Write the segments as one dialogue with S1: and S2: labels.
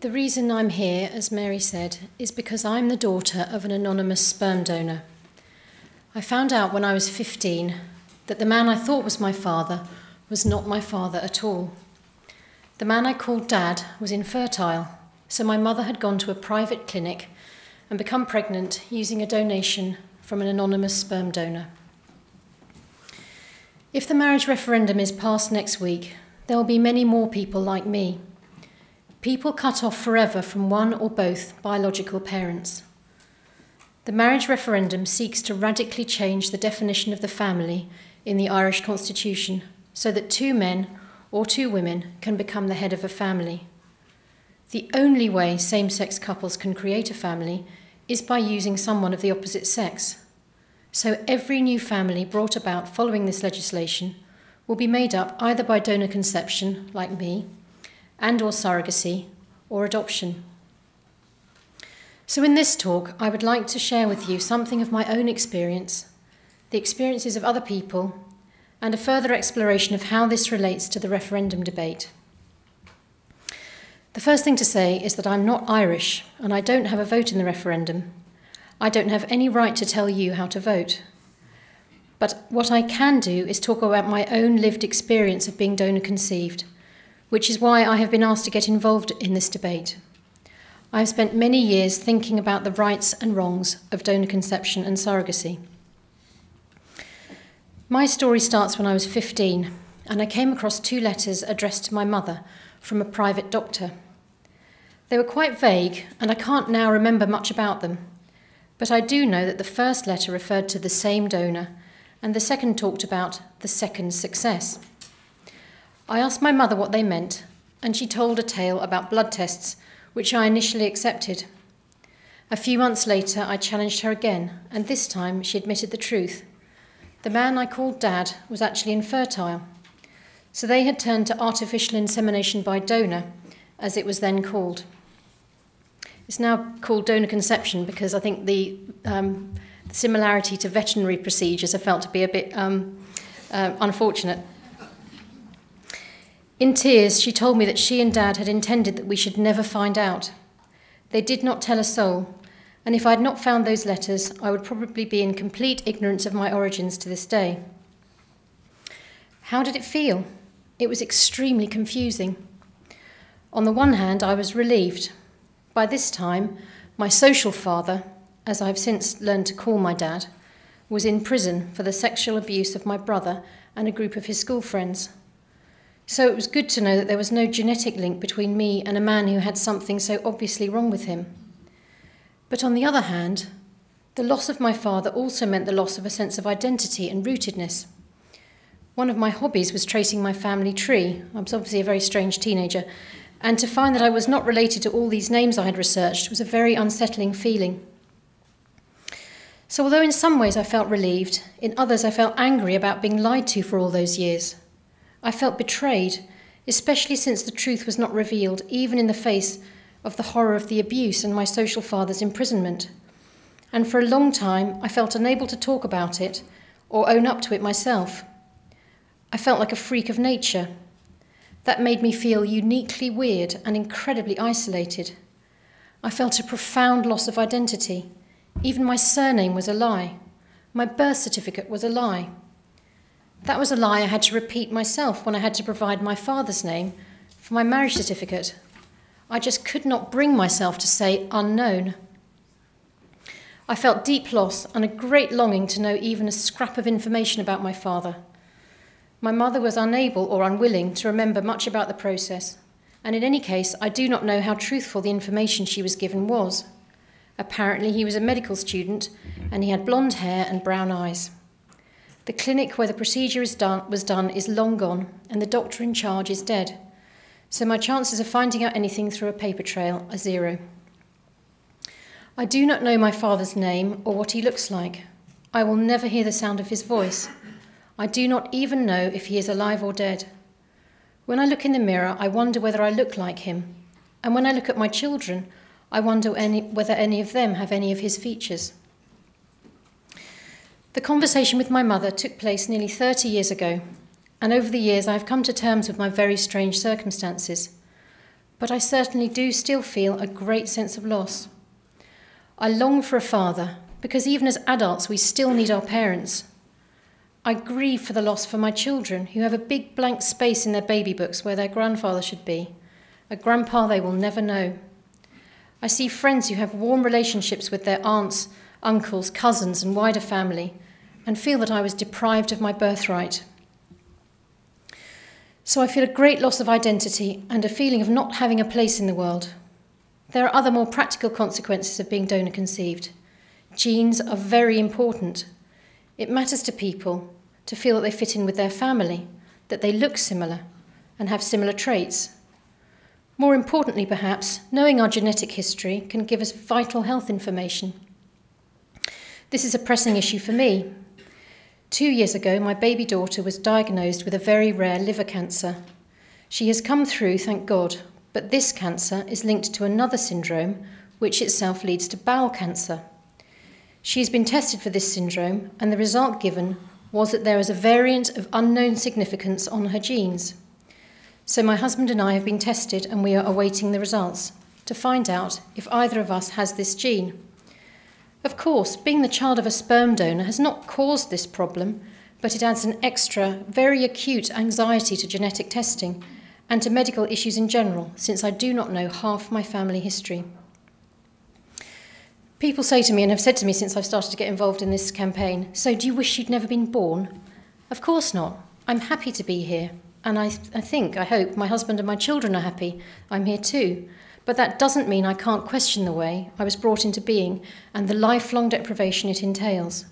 S1: The reason I'm here, as Mary said, is because I'm the daughter of an anonymous sperm donor. I found out when I was 15 that the man I thought was my father was not my father at all. The man I called Dad was infertile, so my mother had gone to a private clinic and become pregnant using a donation from an anonymous sperm donor. If the marriage referendum is passed next week, there will be many more people like me. People cut off forever from one or both biological parents. The marriage referendum seeks to radically change the definition of the family in the Irish Constitution so that 2 men or 2 women can become the head of a family. The only way same-sex couples can create a family is by using someone of the opposite sex. So every new family brought about following this legislation will be made up either by donor conception, like me, and or surrogacy, or adoption. So in this talk, I would like to share with you something of my own experience, the experiences of other people, and a further exploration of how this relates to the referendum debate. The first thing to say is that I'm not Irish, and I don't have a vote in the referendum. I don't have any right to tell you how to vote. But what I can do is talk about my own lived experience of being donor conceived, which is why I have been asked to get involved in this debate. I have spent many years thinking about the rights and wrongs of donor conception and surrogacy. My story starts when I was 15, and I came across 2 letters addressed to my mother from a private doctor. They were quite vague, and I can't now remember much about them, but I do know that the first letter referred to the same donor, and the second talked about the second success. I asked my mother what they meant, and she told a tale about blood tests, which I initially accepted. A few months later, I challenged her again, and this time she admitted the truth. The man I called Dad was actually infertile, so they had turned to artificial insemination by donor, as it was then called. It's now called donor conception because I think the similarity to veterinary procedures are felt to be a bit unfortunate. In tears, she told me that she and Dad had intended that we should never find out. They did not tell a soul, and if I had not found those letters, I would probably be in complete ignorance of my origins to this day. How did it feel? It was extremely confusing. On the one hand, I was relieved. By this time, my social father, as I've since learned to call my dad, was in prison for the sexual abuse of my brother and a group of his school friends. So it was good to know that there was no genetic link between me and a man who had something so obviously wrong with him. But on the other hand, the loss of my father also meant the loss of a sense of identity and rootedness. One of my hobbies was tracing my family tree. I was obviously a very strange teenager, and to find that I was not related to all these names I had researched was a very unsettling feeling. So although in some ways I felt relieved, in others I felt angry about being lied to for all those years. I felt betrayed, especially since the truth was not revealed, even in the face of the horror of the abuse and my social father's imprisonment. And for a long time, I felt unable to talk about it or own up to it myself. I felt like a freak of nature. That made me feel uniquely weird and incredibly isolated. I felt a profound loss of identity. Even my surname was a lie. My birth certificate was a lie. That was a lie I had to repeat myself when I had to provide my father's name for my marriage certificate. I just could not bring myself to say unknown. I felt deep loss and a great longing to know even a scrap of information about my father. My mother was unable or unwilling to remember much about the process, and in any case, I do not know how truthful the information she was given was. Apparently, he was a medical student, and he had blonde hair and brown eyes. The clinic where the procedure was done is long gone, and the doctor in charge is dead. So my chances of finding out anything through a paper trail are 0. I do not know my father's name or what he looks like. I will never hear the sound of his voice. I do not even know if he is alive or dead. When I look in the mirror, I wonder whether I look like him. And when I look at my children, I wonder whether any of them have any of his features. The conversation with my mother took place nearly 30 years ago, and over the years I have come to terms with my very strange circumstances. but I certainly do still feel a great sense of loss. I long for a father, because even as adults we still need our parents. I grieve for the loss for my children, who have a big blank space in their baby books where their grandfather should be, a grandpa they will never know. I see friends who have warm relationships with their aunts, uncles, cousins and wider family, and feel that I was deprived of my birthright. So I feel a great loss of identity and a feeling of not having a place in the world. There are other more practical consequences of being donor conceived. Genes are very important. It matters to people to feel that they fit in with their family, that they look similar and have similar traits. More importantly, perhaps, knowing our genetic history can give us vital health information. This is a pressing issue for me. 2 years ago, my baby daughter was diagnosed with a very rare liver cancer. She has come through, thank God, but this cancer is linked to another syndrome, which itself leads to bowel cancer. She has been tested for this syndrome, and the result given was that there is a variant of unknown significance on her genes. So my husband and I have been tested, and we are awaiting the results to find out if either of us has this gene. Of course, being the child of a sperm donor has not caused this problem, but it adds an extra, very acute anxiety to genetic testing and to medical issues in general, since I do not know half my family history. People say to me, and have said to me since I've started to get involved in this campaign, "So do you wish you'd never been born?" Of course not. I'm happy to be here, and I hope my husband and my children are happy. I'm here too. But that doesn't mean I can't question the way I was brought into being and the lifelong deprivation it entails.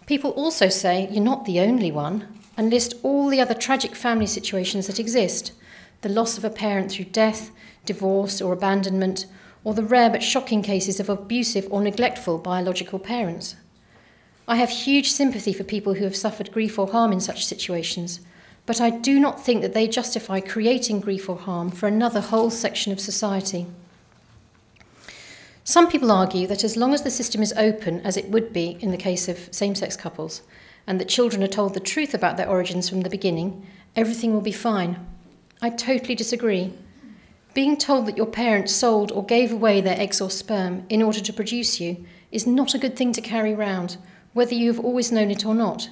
S1: People also say you're not the only one, and list all the other tragic family situations that exist: the loss of a parent through death, divorce or abandonment, or the rare but shocking cases of abusive or neglectful biological parents. I have huge sympathy for people who have suffered grief or harm in such situations, but I do not think that they justify creating grief or harm for another whole section of society. Some people argue that as long as the system is open, as it would be in the case of same-sex couples, and that children are told the truth about their origins from the beginning, everything will be fine. I totally disagree. Being told that your parents sold or gave away their eggs or sperm in order to produce you is not a good thing to carry around, whether you have always known it or not.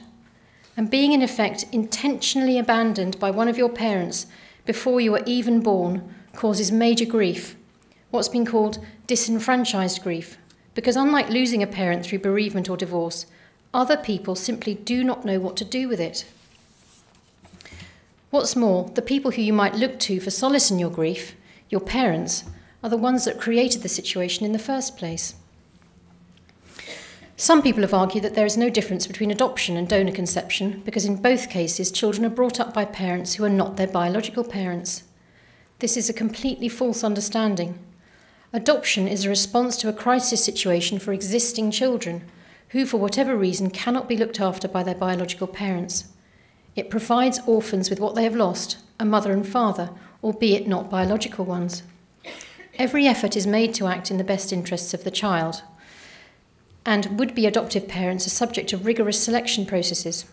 S1: And being in effect intentionally abandoned by one of your parents before you are even born causes major grief, what's been called disenfranchised grief, because unlike losing a parent through bereavement or divorce, other people simply do not know what to do with it. What's more, the people who you might look to for solace in your grief, your parents, are the ones that created the situation in the first place. Some people have argued that there is no difference between adoption and donor conception because in both cases children are brought up by parents who are not their biological parents. This is a completely false understanding. Adoption is a response to a crisis situation for existing children who, for whatever reason, cannot be looked after by their biological parents. It provides orphans with what they have lost, a mother and father, albeit not biological ones. Every effort is made to act in the best interests of the child, and would-be adoptive parents are subject to rigorous selection processes.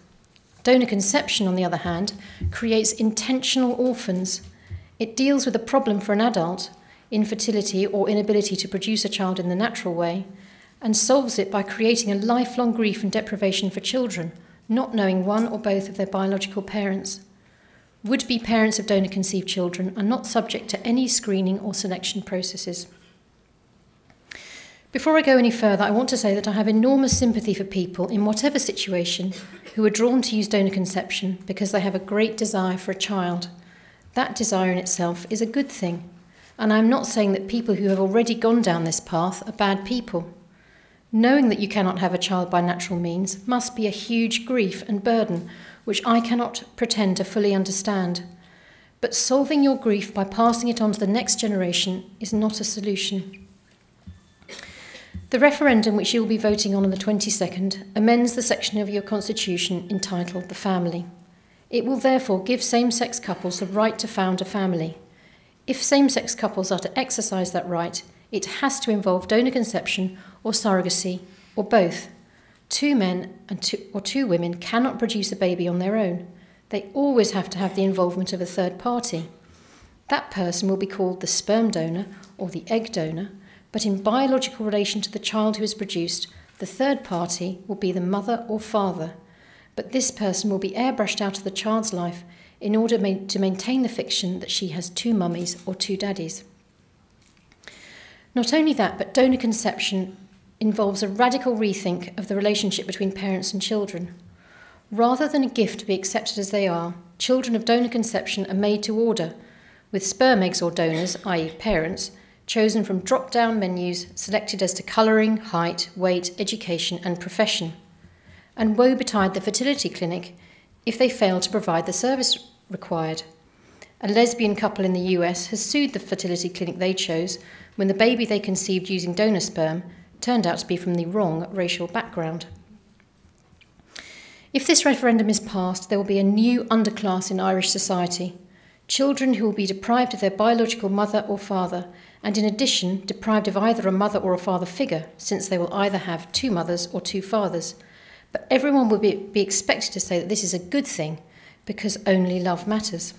S1: Donor conception, on the other hand, creates intentional orphans. It deals with a problem for an adult, infertility or inability to produce a child in the natural way, and solves it by creating a lifelong grief and deprivation for children, not knowing one or both of their biological parents. Would-be parents of donor-conceived children are not subject to any screening or selection processes. Before I go any further, I want to say that I have enormous sympathy for people in whatever situation who are drawn to use donor conception because they have a great desire for a child. That desire in itself is a good thing, and I'm not saying that people who have already gone down this path are bad people. Knowing that you cannot have a child by natural means must be a huge grief and burden, which I cannot pretend to fully understand. But solving your grief by passing it on to the next generation is not a solution. The referendum which you will be voting on the 22nd amends the section of your constitution entitled The Family. It will therefore give same-sex couples the right to found a family. If same-sex couples are to exercise that right, it has to involve donor conception or surrogacy, or both. 2 men or 2 women cannot produce a baby on their own. They always have to have the involvement of a third party. That person will be called the sperm donor or the egg donor, but in biological relation to the child who is produced, the third party will be the mother or father, but this person will be airbrushed out of the child's life in order to maintain the fiction that she has two mummies or two daddies. Not only that, but donor conception involves a radical rethink of the relationship between parents and children. Rather than a gift to be accepted as they are, children of donor conception are made to order, with sperm eggs or donors, i.e. parents, chosen from drop-down menus selected as to colouring, height, weight, education and profession. And woe betide the fertility clinic if they fail to provide the service required. A lesbian couple in the US has sued the fertility clinic they chose when the baby they conceived using donor sperm turned out to be from the wrong racial background. If this referendum is passed, there will be a new underclass in Irish society, children who will be deprived of their biological mother or father, and in addition deprived of either a mother or a father figure, since they will either have two mothers or two fathers. But everyone will be expected to say that this is a good thing, because only love matters.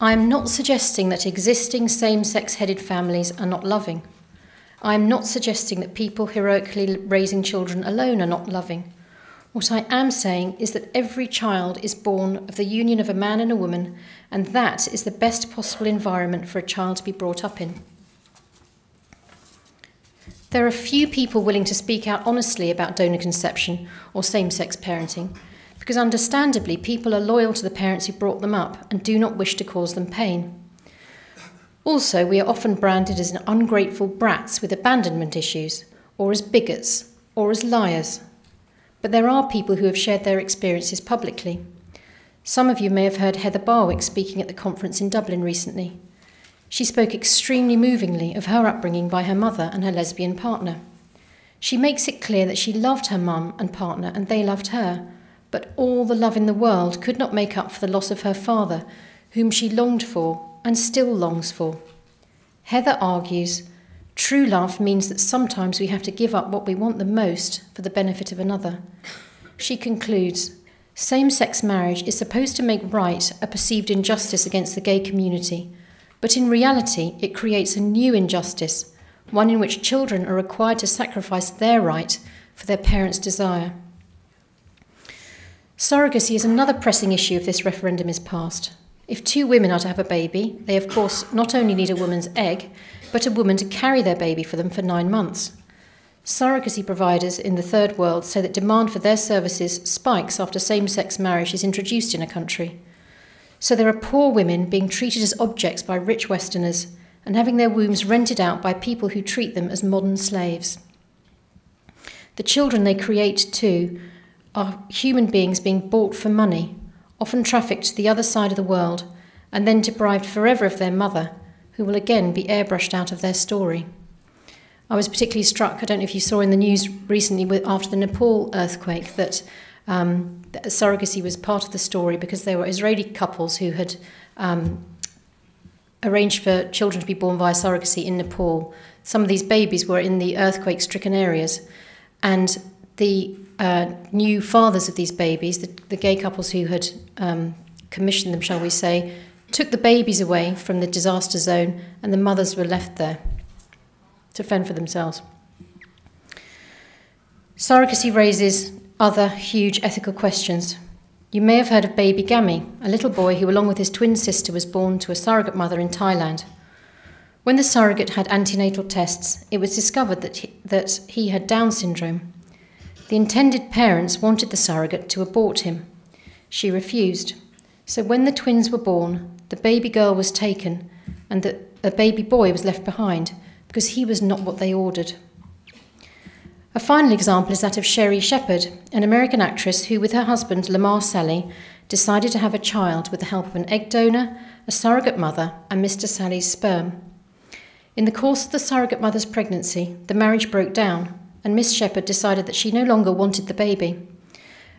S1: I am not suggesting that existing same-sex-headed families are not loving. I am not suggesting that people heroically raising children alone are not loving. What I am saying is that every child is born of the union of a man and a woman, and that is the best possible environment for a child to be brought up in. There are few people willing to speak out honestly about donor conception or same-sex parenting, because understandably people are loyal to the parents who brought them up and do not wish to cause them pain. Also, we are often branded as ungrateful brats with abandonment issues, or as bigots, or as liars. But there are people who have shared their experiences publicly. Some of you may have heard Heather Barwick speaking at the conference in Dublin recently. She spoke extremely movingly of her upbringing by her mother and her lesbian partner. She makes it clear that she loved her mum and partner and they loved her, but all the love in the world could not make up for the loss of her father, whom she longed for and still longs for. Heather argues, true love means that sometimes we have to give up what we want the most for the benefit of another. She concludes, same-sex marriage is supposed to make right a perceived injustice against the gay community, but in reality it creates a new injustice, one in which children are required to sacrifice their right for their parents' desire. Surrogacy is another pressing issue if this referendum is passed. If two women are to have a baby, they of course not only need a woman's egg, but a woman to carry their baby for them for 9 months. Surrogacy providers in the third world say that demand for their services spikes after same-sex marriage is introduced in a country. So there are poor women being treated as objects by rich Westerners and having their wombs rented out by people who treat them as modern slaves. The children they create, too, are human beings being bought for money, often trafficked to the other side of the world, and then deprived forever of their mother, who will again be airbrushed out of their story. I was particularly struck, I don't know if you saw in the news recently after the Nepal earthquake, that surrogacy was part of the story because there were Israeli couples who had arranged for children to be born via surrogacy in Nepal. Some of these babies were in the earthquake-stricken areas, and the new fathers of these babies, the gay couples who had commissioned them, shall we say, took the babies away from the disaster zone, and the mothers were left there to fend for themselves. Surrogacy raises other huge ethical questions. You may have heard of baby Gami, a little boy who, along with his twin sister, was born to a surrogate mother in Thailand. When the surrogate had antenatal tests, it was discovered that he had Down syndrome. The intended parents wanted the surrogate to abort him. She refused. So when the twins were born, the baby girl was taken and a baby boy was left behind because he was not what they ordered. A final example is that of Sherry Shepherd, an American actress who, with her husband Lamar Sally, decided to have a child with the help of an egg donor, a surrogate mother, and Mr. Sally's sperm. In the course of the surrogate mother's pregnancy, the marriage broke down, and Miss Shepherd decided that she no longer wanted the baby.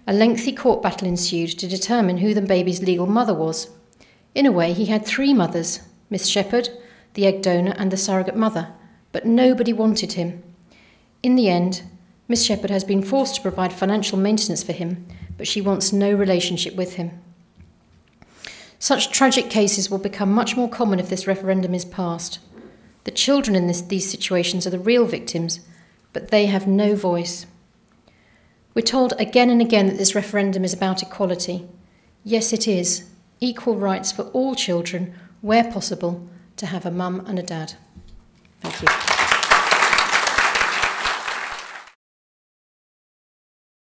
S1: A lengthy court battle ensued to determine who the baby's legal mother was. In a way, he had 3 mothers, Miss Shepherd, the egg donor, and the surrogate mother, but nobody wanted him. In the end, Miss Shepherd has been forced to provide financial maintenance for him, but she wants no relationship with him. Such tragic cases will become much more common if this referendum is passed. The children in these situations are the real victims, but they have no voice. We're told again and again that this referendum is about equality. Yes, it is. Equal rights for all children, where possible, to have a mum and a dad. Thank you.